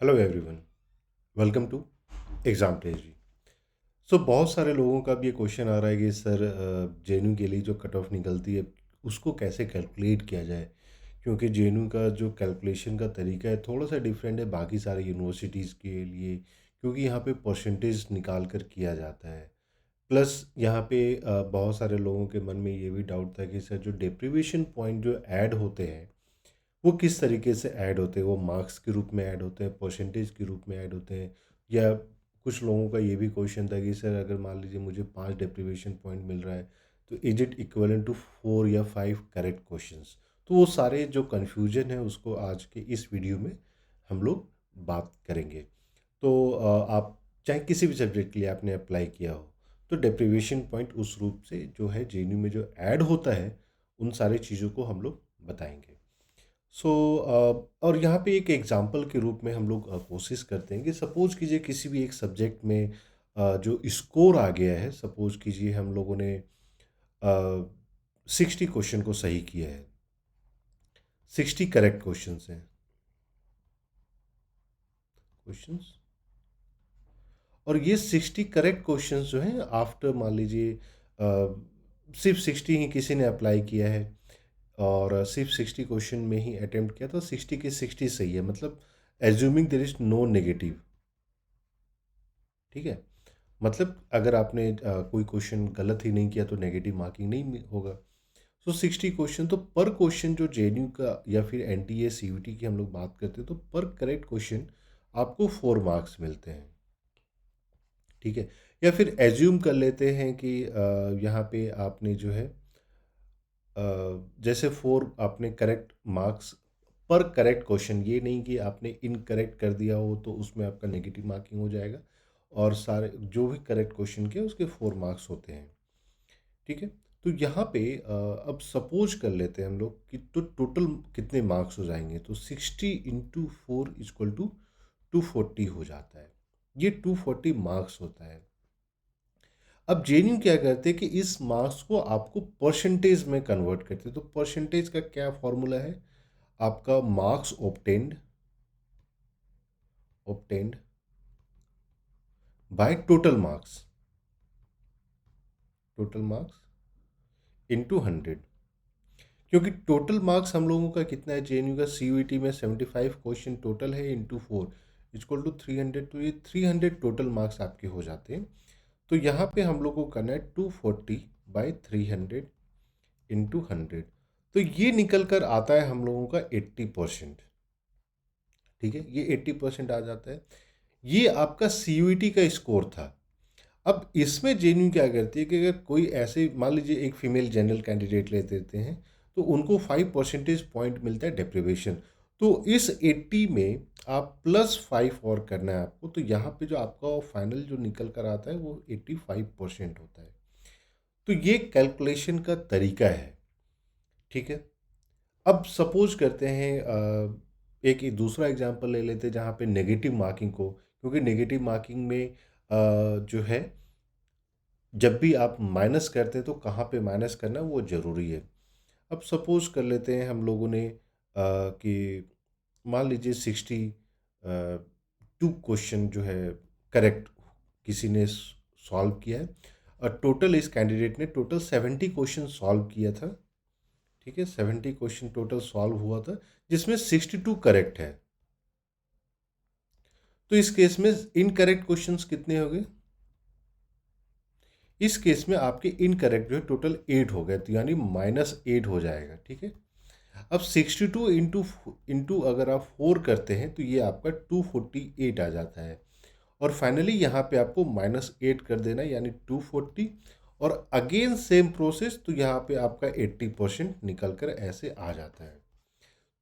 Hello everyone, welcome to exam पेजी। So बहुत सारे लोगों का भी ये क्वेश्चन आ रहा है कि सर जेएनयू के लिए जो कट ऑफ निकलती है उसको कैसे कैलकुलेट किया जाए, क्योंकि जेएनयू का जो कैलकुलेशन का तरीका है थोड़ा सा डिफरेंट है बाकी सारे यूनिवर्सिटीज़ के लिए, क्योंकि यहाँ पे परसेंटेज निकाल कर किया जाता है। प्लस यहाँ पे बहुत सारे लोगों के मन में ये भी डाउट था कि सर जो डेप्रीवेशन पॉइंट जो ऐड होते हैं वो किस तरीके से ऐड होते हैं, वो मार्क्स के रूप में ऐड होते हैं, परसेंटेज के रूप में ऐड होते हैं, या कुछ लोगों का ये भी क्वेश्चन था कि सर अगर मान लीजिए मुझे 5 डेप्रीवेशन पॉइंट मिल रहा है तो इज इट इक्वलेंट टू 4 या 5 करेक्ट क्वेश्चंस। तो वो सारे जो कन्फ्यूजन है उसको आज के इस वीडियो में हम लोग बात करेंगे। तो आप चाहे किसी भी सब्जेक्ट के लिए आपने अप्लाई किया हो तो डेप्रीवेशन पॉइंट उस रूप से जो है जेएनयू में जो ऐड होता है उन सारी चीज़ों को हम लोग बताएंगे। सो और यहाँ पे एक एग्जांपल के रूप में हम लोग कोशिश करते हैं कि सपोज कीजिए किसी भी एक सब्जेक्ट में जो स्कोर आ गया है, सपोज कीजिए हम लोगों ने 60 क्वेश्चन को सही किया है, 60 करेक्ट क्वेश्चन हैं, क्वेश्चंस, और ये 60 करेक्ट क्वेश्चंस जो हैं आफ्टर मान लीजिए सिर्फ 60 ही किसी ने अप्लाई किया है और सिर्फ 60 क्वेश्चन में ही अटेम्प्ट किया तो 60 के 60 सही है, मतलब assuming there is no negative. ठीक है, मतलब अगर आपने कोई क्वेश्चन गलत ही नहीं किया तो नेगेटिव मार्किंग नहीं होगा। सो 60 क्वेश्चन, तो पर क्वेश्चन जो जेएनयू का या फिर एनटीए सीयूटी की हम लोग बात करते हैं तो पर करेक्ट क्वेश्चन आपको 4 मार्क्स मिलते हैं। ठीक है, या फिर एज्यूम कर लेते हैं कि यहाँ पे आपने जो है जैसे 4 आपने करेक्ट मार्क्स पर करेक्ट क्वेश्चन, ये नहीं कि आपने इनकरेक्ट कर दिया हो तो उसमें आपका नेगेटिव मार्किंग हो जाएगा, और सारे जो भी करेक्ट क्वेश्चन के उसके 4 मार्क्स होते हैं। ठीक है, तो यहाँ पे अब सपोज कर लेते हैं हम लोग कि तो टोटल कितने मार्क्स हो जाएंगे, तो 60 × 4 = 240 हो जाता है। ये 240 मार्क्स होता है। अब जेएनयू क्या करते हैं कि इस मार्क्स को आपको परसेंटेज में कन्वर्ट करते हैं। तो परसेंटेज का क्या फॉर्मूला है, आपका marks obtained obtained by total marks into 100। क्योंकि टोटल मार्क्स हम लोगों का कितना है, जेएनयू का सीयूईटी में 75 क्वेश्चन टोटल है, इंटू 4 इक्वल टू 300, तो ये 300 टोटल मार्क्स आपके हो जाते हैं। तो यहाँ पे हम लोग को करना है 240/300 इंटू 100, तो ये निकल कर आता है हम लोगों का 80%। ठीक है, ये 80% आ जाता है। ये आपका सीयूईटी का स्कोर था। अब इसमें जेएनयू क्या करती है कि अगर कोई ऐसे मान लीजिए एक फीमेल जनरल कैंडिडेट ले देते हैं तो उनको 5 परसेंटेज पॉइंट मिलता है डेप्रिवेशन। तो इस 80 में आप +5 और करना है आपको, तो यहाँ पे जो आपका फाइनल जो निकल कर आता है वो 85% होता है। तो ये कैलकुलेशन का तरीका है। ठीक है, अब सपोज करते हैं एक दूसरा एग्जांपल ले लेते हैं जहाँ पे नेगेटिव मार्किंग को, क्योंकि नेगेटिव मार्किंग में जो है जब भी आप माइनस करते हैं तो कहाँ पे माइनस करना वो ज़रूरी है। अब सपोज कर लेते हैं हम लोगों ने कि मान लीजिए 62 क्वेश्चन जो है करेक्ट किसी ने सॉल्व किया है, और टोटल इस कैंडिडेट ने टोटल 70 क्वेश्चन सॉल्व किया था। ठीक है, 70 क्वेश्चन टोटल सॉल्व हुआ था जिसमें 62 करेक्ट है। तो इस केस में इनकरेक्ट क्वेश्चंस कितने हो गए, इस केस में आपके इनकरेक्ट जो है टोटल 8 हो गए, तो यानी -8 हो जाएगा। ठीक है, अब 62 इंटू अगर आप 4 करते हैं तो ये आपका 248 आ जाता है, और फाइनली यहाँ पे आपको -8 कर देना है यानी 240, और अगेन सेम प्रोसेस, तो यहाँ पे आपका 80% निकल कर ऐसे आ जाता है।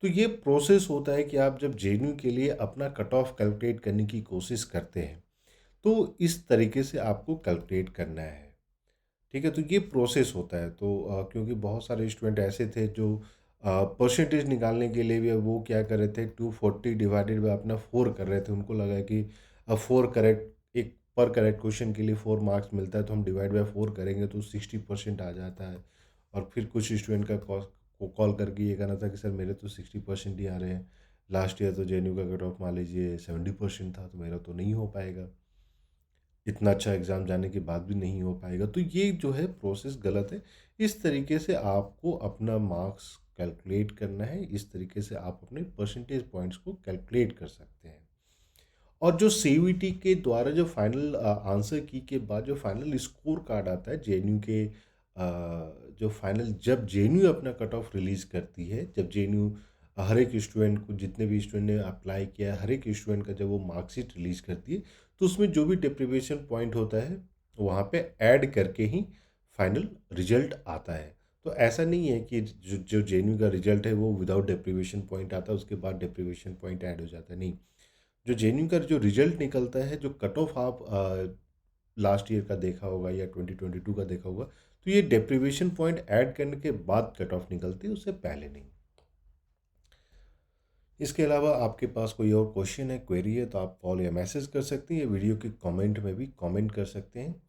तो ये प्रोसेस होता है कि आप जब जेएनयू के लिए अपना कट ऑफ कैलकुलेट करने की कोशिश करते हैं तो इस तरीके से आपको कैलकुलेट करना है। ठीक है, तो ये प्रोसेस होता है। तो क्योंकि बहुत सारे स्टूडेंट ऐसे थे जो परसेंटेज निकालने के लिए भी वो क्या कर रहे थे, 240 डिवाइडेड बाय अपना 4 कर रहे थे। उनको लगा कि अब 4 करेक्ट, एक पर करेक्ट क्वेश्चन के लिए 4 मार्क्स मिलता है तो हम डिवाइड बाय 4 करेंगे तो 60% आ जाता है। और फिर कुछ स्टूडेंट का को कॉल करके ये कहना था कि सर मेरे तो 60% ही आ रहे हैं, लास्ट ईयर तो जेएनयू का कट ऑफ मान लीजिए 70% था, तो मेरा तो नहीं हो पाएगा, इतना अच्छा एग्ज़ाम जाने के बाद भी नहीं हो पाएगा। तो ये जो है प्रोसेस गलत है। इस तरीके से आपको अपना मार्क्स कैलकुलेट करना है, इस तरीके से आप अपने परसेंटेज पॉइंट्स को कैलकुलेट कर सकते हैं। और जो सीयूईटी के द्वारा जो फाइनल आंसर की के बाद जो फाइनल स्कोर कार्ड आता है जेएनयू के, जो फाइनल जब जेएनयू अपना कट ऑफ रिलीज़ करती है, जब जेएनयू हर एक स्टूडेंट को, जितने भी स्टूडेंट ने अप्लाई किया है, हर एक स्टूडेंट का जब वो मार्कशीट रिलीज़ करती है, तो उसमें जो भी डिप्रीवेशन पॉइंट होता है वहाँ पे ऐड करके ही फाइनल रिजल्ट आता है। तो ऐसा नहीं है कि जो जेएनयू का रिजल्ट है वो विदाउट डिप्रीवेशन पॉइंट आता है, उसके बाद डिप्रीवेशन पॉइंट ऐड हो जाता है, नहीं। जो जेन्युइन का जो रिजल्ट निकलता है, जो कट ऑफ आप लास्ट ईयर का देखा होगा या 2022 का देखा होगा, तो ये डेप्रिवेशन पॉइंट ऐड करने के बाद कट ऑफ निकलती है, उससे पहले नहीं। इसके अलावा आपके पास कोई और क्वेश्चन है, क्वेरी है, तो आप कॉल या मैसेज कर सकते हैं, या वीडियो के कमेंट में भी कमेंट कर सकते हैं।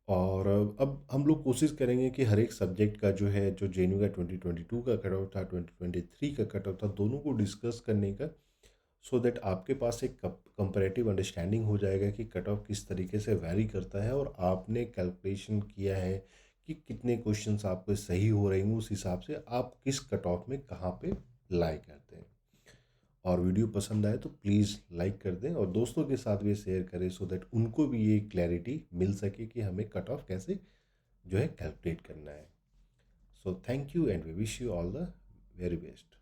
और अब हम लोग कोशिश करेंगे कि हर एक सब्जेक्ट का जो है, जो जेन्यू का 2022 का कट ऑफ था, 2023 का कट ऑफ था, दोनों को डिस्कस करने का, सो दैट आपके पास एक कंपैरेटिव अंडरस्टैंडिंग हो जाएगा कि कट ऑफ किस तरीके से वैरी करता है, और आपने कैलकुलेशन किया है कि कितने क्वेश्चंस आपके सही हो रहे हैं, उस हिसाब से आप किस कट ऑफ में कहाँ पे लाई करते हैं। और वीडियो पसंद आए तो प्लीज़ लाइक कर दें, और दोस्तों के साथ भी शेयर करें, सो दैट उनको भी ये क्लैरिटी मिल सके कि हमें कट ऑफ कैसे जो है कैलकुलेट करना है। So thank you and we wish you all the very best.